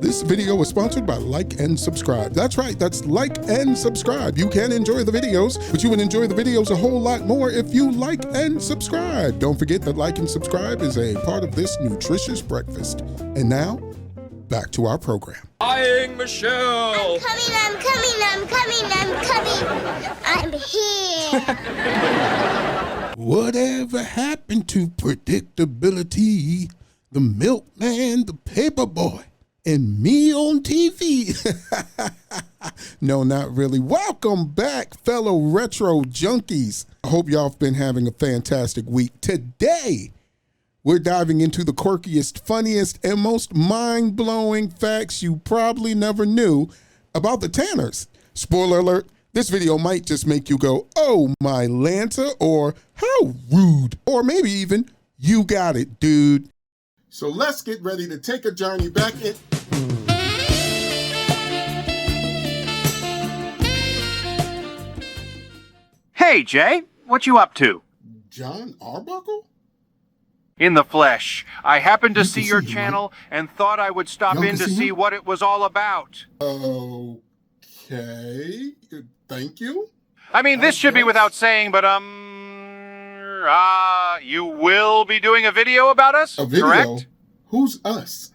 This video is sponsored by Like and Subscribe. That's right, that's Like and Subscribe. You can enjoy the videos, but you would enjoy the videos a whole lot more if you like and subscribe. Don't forget that Like and Subscribe is a part of this nutritious breakfast. And now, back to our program. Dying Michelle! I'm here. Whatever happened to predictability? The milkman, the paperboy, and me on TV. No, not really. Welcome back, fellow retro junkies. I hope y'all have been having a fantastic week. Today, we're diving into the quirkiest, funniest, and most mind-blowing facts you probably never knew about the Tanners. Spoiler alert, this video might just make you go, oh my Lanta, or how rude, or maybe even, you got it, dude. So let's get ready to take a journey back in. Hey, Jay, what you up to? John Arbuckle? In the flesh. I happened to You see can your see him, channel and thought I would stop Y'all in can to see see him? what it was all about. Okay, thank you. I mean, this should be guess. without saying, but, you will be doing a video about us, A video? correct? Who's us?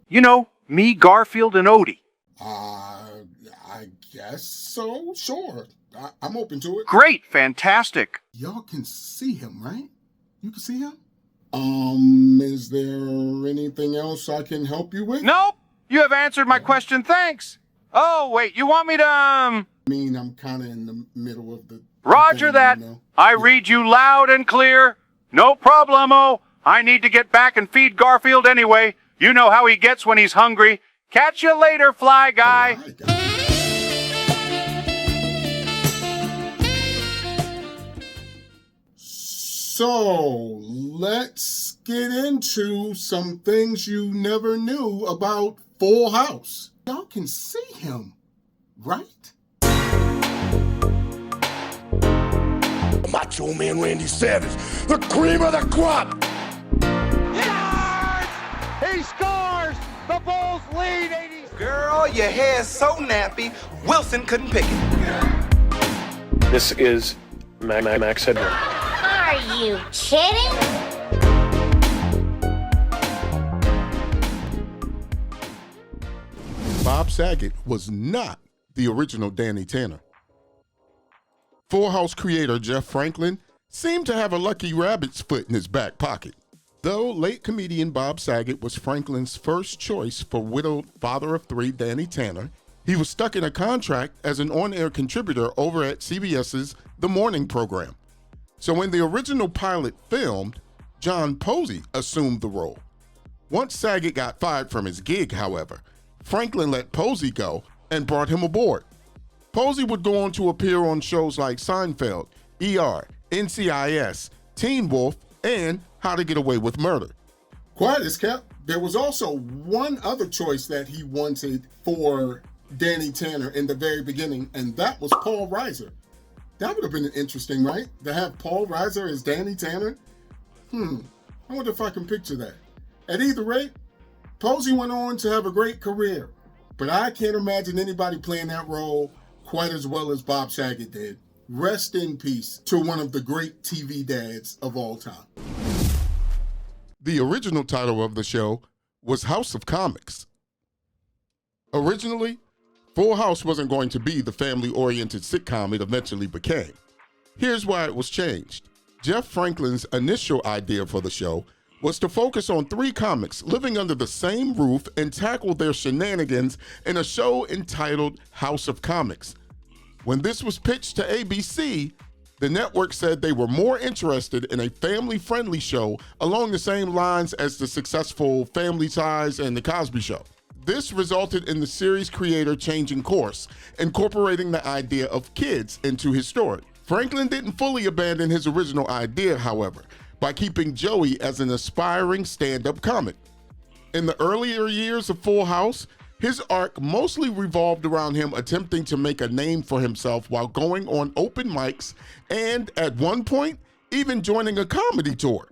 You know, me, Garfield, and Odie. I guess so, sure. I'm open to it. Great, fantastic. Y'all can see him, right? You can see him? Is there anything else I can help you with? Nope, you have answered my question, thanks. Oh, wait, you want me to, I mean, I'm kind of in the middle of the... Roger thing, that. you know? I Yeah. read you loud and clear. No problemo. I need to get back and feed Garfield anyway. You know how he gets when he's hungry. Catch you later, fly guy. All right, guys. So, let's get into some things you never knew about Full House. Y'all can see him, right? Macho Man Randy Savage, the cream of the crop. He scores! The Bulls lead 80. Girl, your hair's so nappy, Wilson couldn't pick it. This is Max Headroom. Are you kidding? Bob Saget was not the original Danny Tanner. Full House creator Jeff Franklin seemed to have a lucky rabbit's foot in his back pocket. Though late comedian Bob Saget was Franklin's first choice for widowed father of three Danny Tanner, he was stuck in a contract as an on-air contributor over at CBS's The Morning program. So when the original pilot filmed, John Posey assumed the role. Once Saget got fired from his gig, however, Franklin let Posey go and brought him aboard. Posey would go on to appear on shows like Seinfeld, ER, NCIS, Teen Wolf, and How to Get Away with Murder. Quiet as kept, there was also one other choice that he wanted for Danny Tanner in the very beginning, and that was Paul Reiser. That would have been interesting, right? To have Paul Reiser as Danny Tanner? I wonder if I can picture that. At either rate, Posey went on to have a great career, but I can't imagine anybody playing that role quite as well as Bob Saget did. Rest in peace to one of the great TV dads of all time. The original title of the show was House of Comics. Originally, Full House wasn't going to be the family-oriented sitcom it eventually became. Here's why it was changed. Jeff Franklin's initial idea for the show was to focus on three comics living under the same roof and tackle their shenanigans in a show entitled House of Comics. When this was pitched to ABC, the network said they were more interested in a family-friendly show along the same lines as the successful Family Ties and The Cosby Show. This resulted in the series creator changing course, incorporating the idea of kids into his story. Franklin didn't fully abandon his original idea, however, by keeping Joey as an aspiring stand-up comic. In the earlier years of Full House, his arc mostly revolved around him attempting to make a name for himself while going on open mics and, at one point, even joining a comedy tour.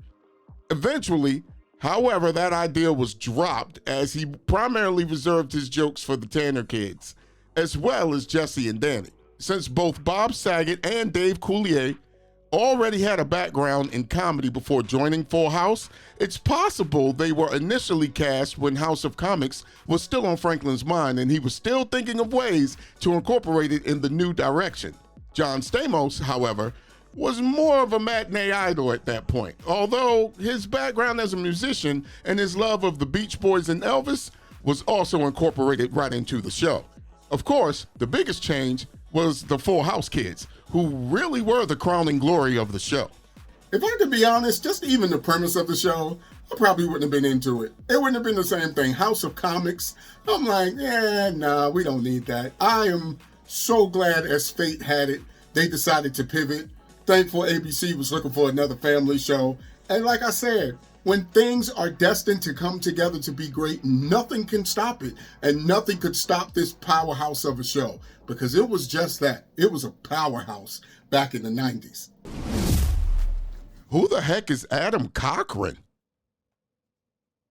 Eventually, However, that idea was dropped as he primarily reserved his jokes for the Tanner kids, as well as Jesse and Danny. Since both Bob Saget and Dave Coulier already had a background in comedy before joining Full House, it's possible they were initially cast when House of Comics was still on Franklin's mind and he was still thinking of ways to incorporate it in the new direction. John Stamos, however, was more of a matinee idol at that point, although his background as a musician and his love of the Beach Boys and Elvis was also incorporated right into the show. Of course, the biggest change was the Full House kids, who really were the crowning glory of the show. If I could be honest, just even the premise of the show, I probably wouldn't have been into it. It wouldn't have been the same thing. House of Comics, I'm like, nah, we don't need that. I am so glad, as fate had it, they decided to pivot. Thankful ABC was looking for another family show. And like I said, when things are destined to come together to be great, nothing can stop it. And nothing could stop this powerhouse of a show, because it was just that. It was a powerhouse back in the 90s. Who the heck is Adam Cochran?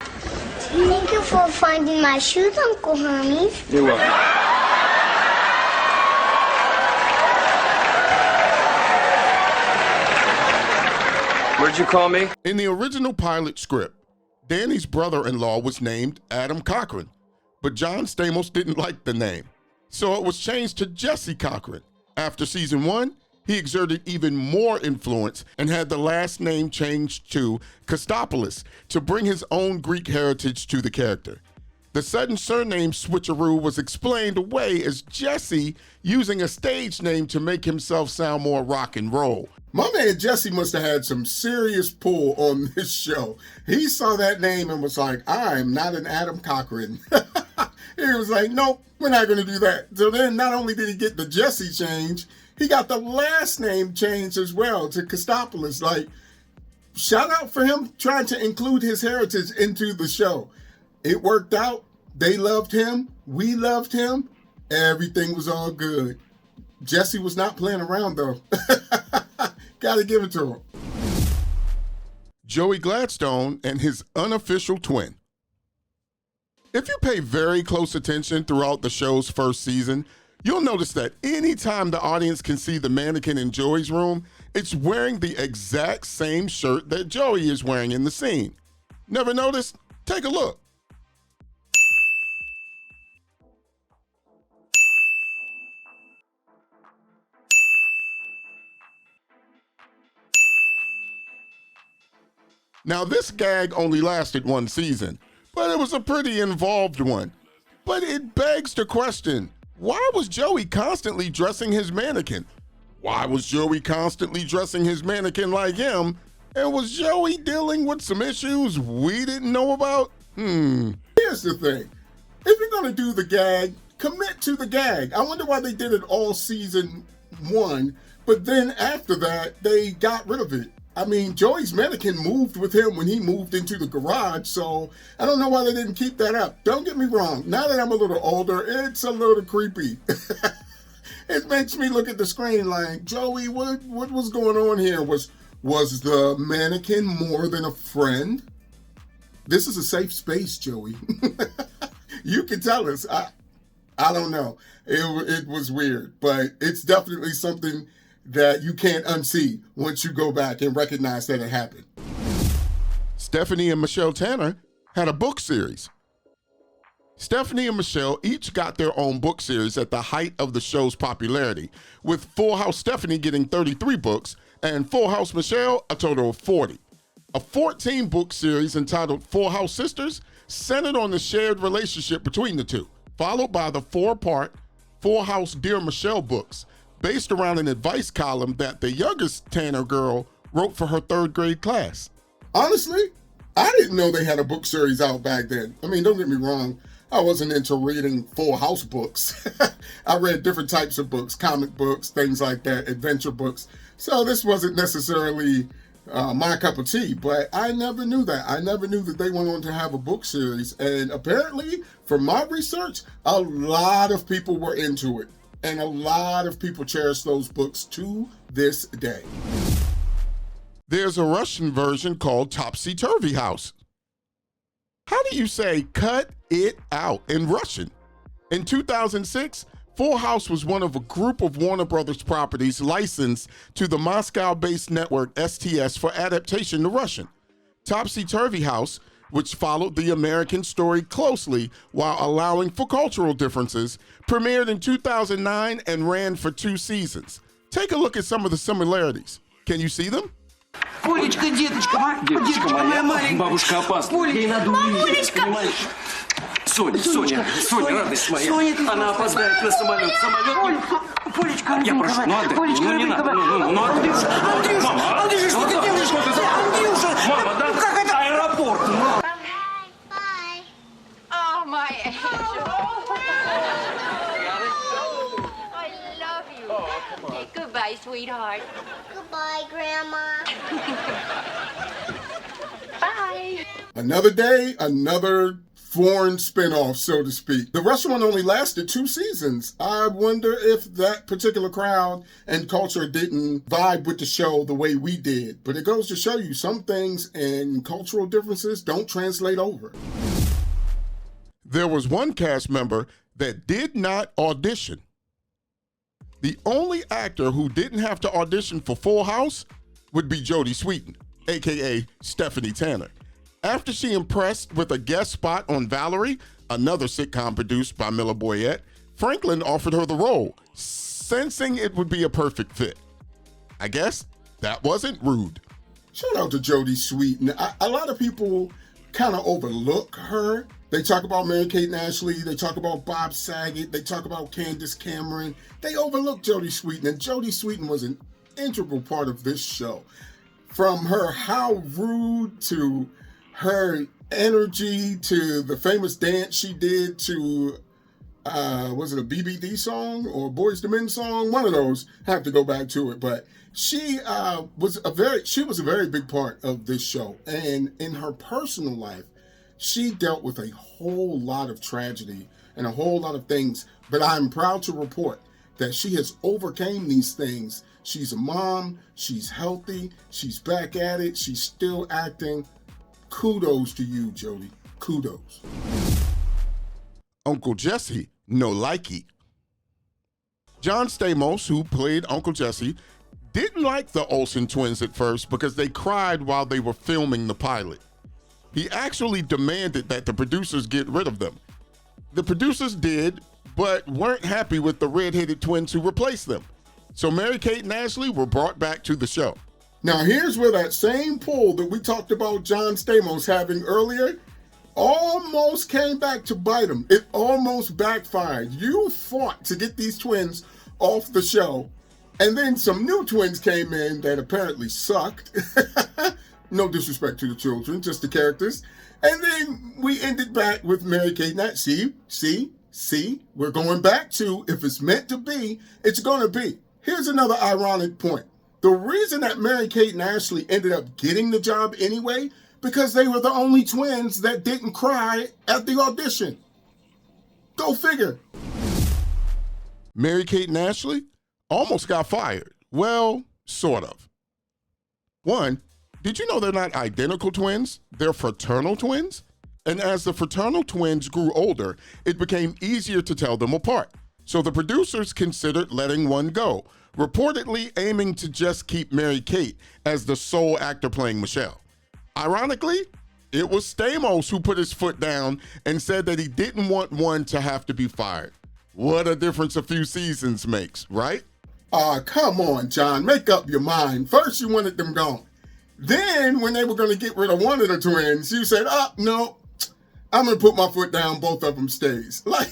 Thank you for finding my shoes, Uncle Hermes. You're welcome. Where'd you call me? In the original pilot script, Danny's brother-in-law was named Adam Cochran, but John Stamos didn't like the name, so it was changed to Jesse Cochran. After season 1, he exerted even more influence and had the last name changed to Kostopoulos to bring his own Greek heritage to the character. The sudden surname switcheroo was explained away as Jesse using a stage name to make himself sound more rock and roll. My man Jesse must have had some serious pull on this show. He saw that name and was like, I'm not an Adam Cochran. He was like, nope, we're not going to do that. So then not only did he get the Jesse change, he got the last name changed as well to Kostopoulos. Like, shout out for him trying to include his heritage into the show. It worked out. They loved him. We loved him. Everything was all good. Jesse was not playing around, though. Gotta give it to him. Joey Gladstone and his unofficial twin. If you pay very close attention throughout the show's first season, you'll notice that anytime the audience can see the mannequin in Joey's room, it's wearing the exact same shirt that Joey is wearing in the scene. Never noticed? Take a look. Now, this gag only lasted one season, but it was a pretty involved one. But it begs the question, why was Joey constantly dressing his mannequin? Why was Joey constantly dressing his mannequin like him? And was Joey dealing with some issues we didn't know about? Here's the thing. If you're going to do the gag, commit to the gag. I wonder why they did it all season 1, but then after that, they got rid of it. I mean, Joey's mannequin moved with him when he moved into the garage, so I don't know why they didn't keep that up. Don't get me wrong. Now that I'm a little older, it's a little creepy. It makes me look at the screen like, Joey, what was going on here? Was the mannequin more than a friend? This is a safe space, Joey. You can tell us. I don't know. It was weird, but it's definitely something that you can't unsee once you go back and recognize that it happened. Stephanie and Michelle Tanner had a book series. Stephanie and Michelle each got their own book series at the height of the show's popularity, with Full House Stephanie getting 33 books and Full House Michelle a total of 40. A 14-book series entitled Full House Sisters centered on the shared relationship between the two, followed by the 4-part Full House Dear Michelle books, based around an advice column that the youngest Tanner girl wrote for her 3rd grade class. Honestly, I didn't know they had a book series out back then. I mean, don't get me wrong. I wasn't into reading Full House books. I read different types of books, comic books, things like that, adventure books. So this wasn't necessarily my cup of tea, but I never knew that. I never knew that they went on to have a book series. And apparently, from my research, a lot of people were into it. And a lot of people cherish those books to this day. There's a Russian version called Topsy-Turvy House. How do you say cut it out in Russian? In 2006, Full House was one of a group of Warner Brothers properties licensed to the Moscow-based network STS for adaptation to Russian. Topsy-Turvy House, which followed the American story closely while allowing for cultural differences, premiered in 2009 and ran for 2 seasons. Take a look at some of the similarities. Can you see them? Полечка, деточка моя маленькая. Бабушка опасна. Ей надо увидеть, понимаешь? Соня, радость моя. Она опоздает на самолет. Полечка, Я прошу, отдай. Не надо. Андрюша, что ты делаешь? Андрюша, Мама, да? Как это? Аэропорт. Bye. Oh, my angel. I love you. Okay, goodbye, sweetheart. Goodbye, Grandma. Bye. Another day, another foreign spinoff, so to speak. The Russian one only lasted 2 seasons. I wonder if that particular crowd and culture didn't vibe with the show the way we did. But it goes to show you some things and cultural differences don't translate over. There was one cast member that did not audition. The only actor who didn't have to audition for Full House would be Jodie Sweetin, aka Stephanie Tanner. After she impressed with a guest spot on Valerie, another sitcom produced by Miller Boyett, Franklin offered her the role, sensing it would be a perfect fit. I guess that wasn't rude. Shout out to Jodie Sweetin. A lot of people kind of overlook her. They talk about Mary-Kate and Ashley. They talk about Bob Saget. They talk about Candace Cameron. They overlook Jodie Sweetin, and Jodie Sweetin was an integral part of this show. From her how rude to her energy to the famous dance she did to, was it a BBD song or Boyz II Men song? One of those. Have to go back to it. But she was a very big part of this show. And in her personal life, she dealt with a whole lot of tragedy and a whole lot of things. But I'm proud to report that she has overcame these things. She's a mom. She's healthy. She's back at it. She's still acting. Kudos to you, Jodie. Kudos. Uncle Jesse, no Likey. John Stamos, who played Uncle Jesse, didn't like the Olsen twins at first because they cried while they were filming the pilot. He actually demanded that the producers get rid of them. The producers did, but weren't happy with the red-headed twins who replaced them. So Mary-Kate and Ashley were brought back to the show. Now, here's where that same pull that we talked about John Stamos having earlier almost came back to bite him. It almost backfired. You fought to get these twins off the show, and then some new twins came in that apparently sucked. No disrespect to the children, just the characters. And then we ended back with Mary-Kate and Ashley. See, we're going back to if it's meant to be, it's going to be. Here's another ironic point. The reason that Mary-Kate and Ashley ended up getting the job anyway, because they were the only twins that didn't cry at the audition. Go figure. Mary-Kate and Ashley almost got fired. Well, sort of. One, did you know they're not identical twins? They're fraternal twins. And as the fraternal twins grew older, it became easier to tell them apart. So the producers considered letting one go, reportedly aiming to just keep Mary-Kate as the sole actor playing Michelle. Ironically, it was Stamos who put his foot down and said that he didn't want one to have to be fired. What a difference a few seasons makes, right? Come on, John, make up your mind. First you wanted them gone. Then when they were going to get rid of one of the twins, you said, no, I'm going to put my foot down, both of them stays. Like,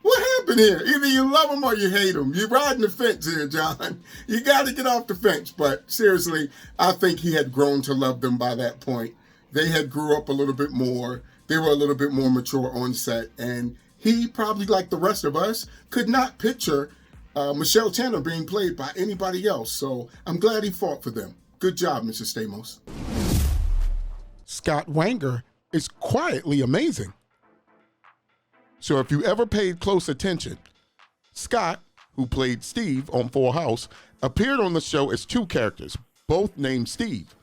what happened here? Either you love them or you hate them. You're riding the fence here, John. You got to get off the fence. But seriously, I think he had grown to love them by that point. They had grew up a little bit more. They were a little bit more mature on set. And he, probably like the rest of us, could not picture Michelle Tanner being played by anybody else. So I'm glad he fought for them. Good job, Mr. Stamos. Scott Wanger is quietly amazing. So if you ever paid close attention, Scott, who played Steve on Full House, appeared on the show as 2 characters, both named Steve.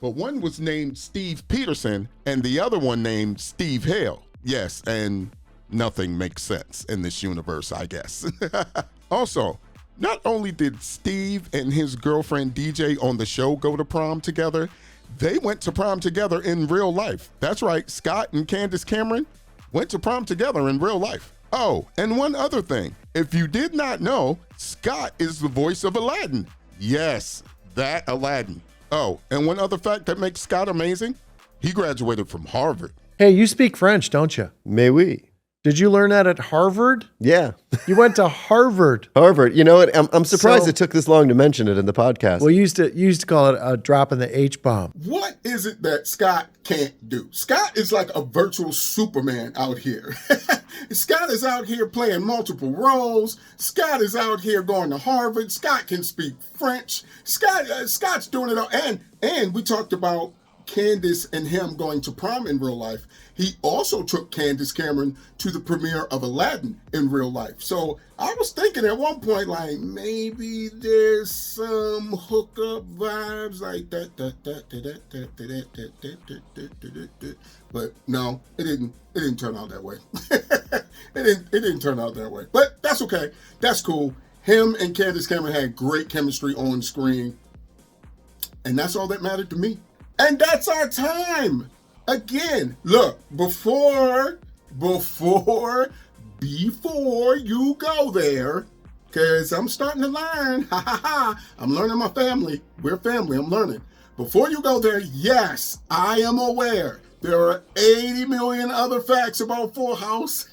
but one was named Steve Peterson and the other one named Steve Hale. Yes, and nothing makes sense in this universe, I guess. Also, not only did Steve and his girlfriend DJ on the show go to prom together, they went to prom together in real life. That's right, Scott and Candace Cameron went to prom together in real life. Oh, and one other thing. If you did not know, Scott is the voice of Aladdin. Yes, that Aladdin. Oh, and one other fact that makes Scott amazing, he graduated from Harvard. Hey, you speak French, don't you? Mais oui. Did you learn that at Harvard? Yeah. You went to Harvard. Harvard. You know what? I'm surprised it took this long to mention it in the podcast. Well, you used to call it a drop in the H-bomb. What is it that Scott can't do? Scott is like a virtual Superman out here. Scott is out here playing multiple roles. Scott is out here going to Harvard. Scott can speak French. Scott's doing it all. And we talked about Candace and him going to prom in real life. He also took Candace Cameron to the premiere of Aladdin in real life. So I was thinking at one point, like, maybe there's some hookup vibes like that. But no, it didn't turn out that way. It didn't turn out that way. But that's okay. That's cool. Him and Candace Cameron had great chemistry on screen. And that's all that mattered to me. And that's our time. Again, look, before you go there, because I'm starting to learn. I'm learning my family. We're family. I'm learning. Before you go there, yes, I am aware there are 80 million other facts about Full House.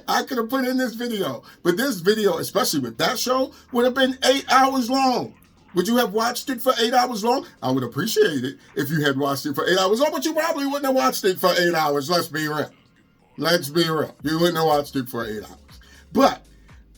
I could have put in this video, but this video, especially with that show, would have been 8 hours long. Would you have watched it for 8 hours long? I would appreciate it if you had watched it for 8 hours long, but you probably wouldn't have watched it for 8 hours. Let's be real. Let's be real. You wouldn't have watched it for 8 hours. But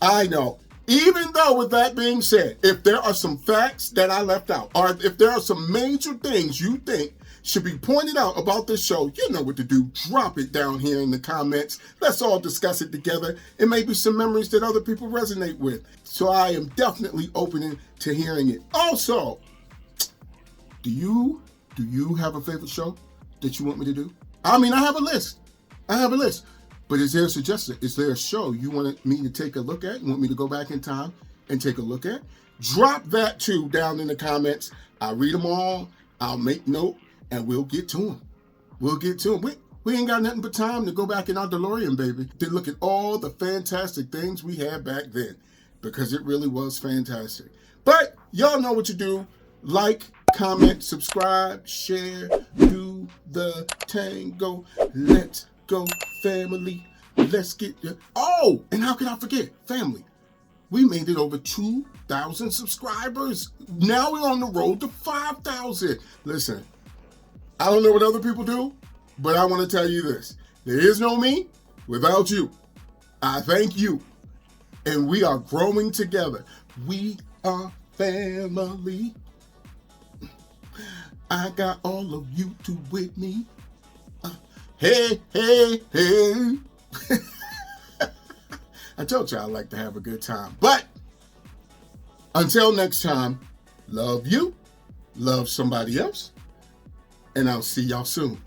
I know, even though with that being said, if there are some facts that I left out, or if there are some major things you think should be pointed out about this show, you know what to do. Drop it down here in the comments. Let's all discuss it together. It may be some memories that other people resonate with. So I am definitely open to hearing it. Also, do you have a favorite show that you want me to do? I mean, I have a list. But is there a suggestion? Is there a show you want me to take a look at? You want me to go back in time and take a look at? Drop that too down in the comments. I'll read them all. I'll make note. And we'll get to them. We ain't got nothing but time to go back in our DeLorean, baby, to look at all the fantastic things we had back then, because it really was fantastic. But y'all know what to do. Like, comment, subscribe, share, do the tango. Let's go, family. Let's get... Oh, and how can I forget? Family. We made it over 2,000 subscribers. Now we're on the road to 5,000. Listen. I don't know what other people do, but I want to tell you this. There is no me without you. I thank you. And we are growing together. We are family. I got all of you two with me. Hey. I told you I like to have a good time. But until next time, love you, love somebody else. And I'll see y'all soon.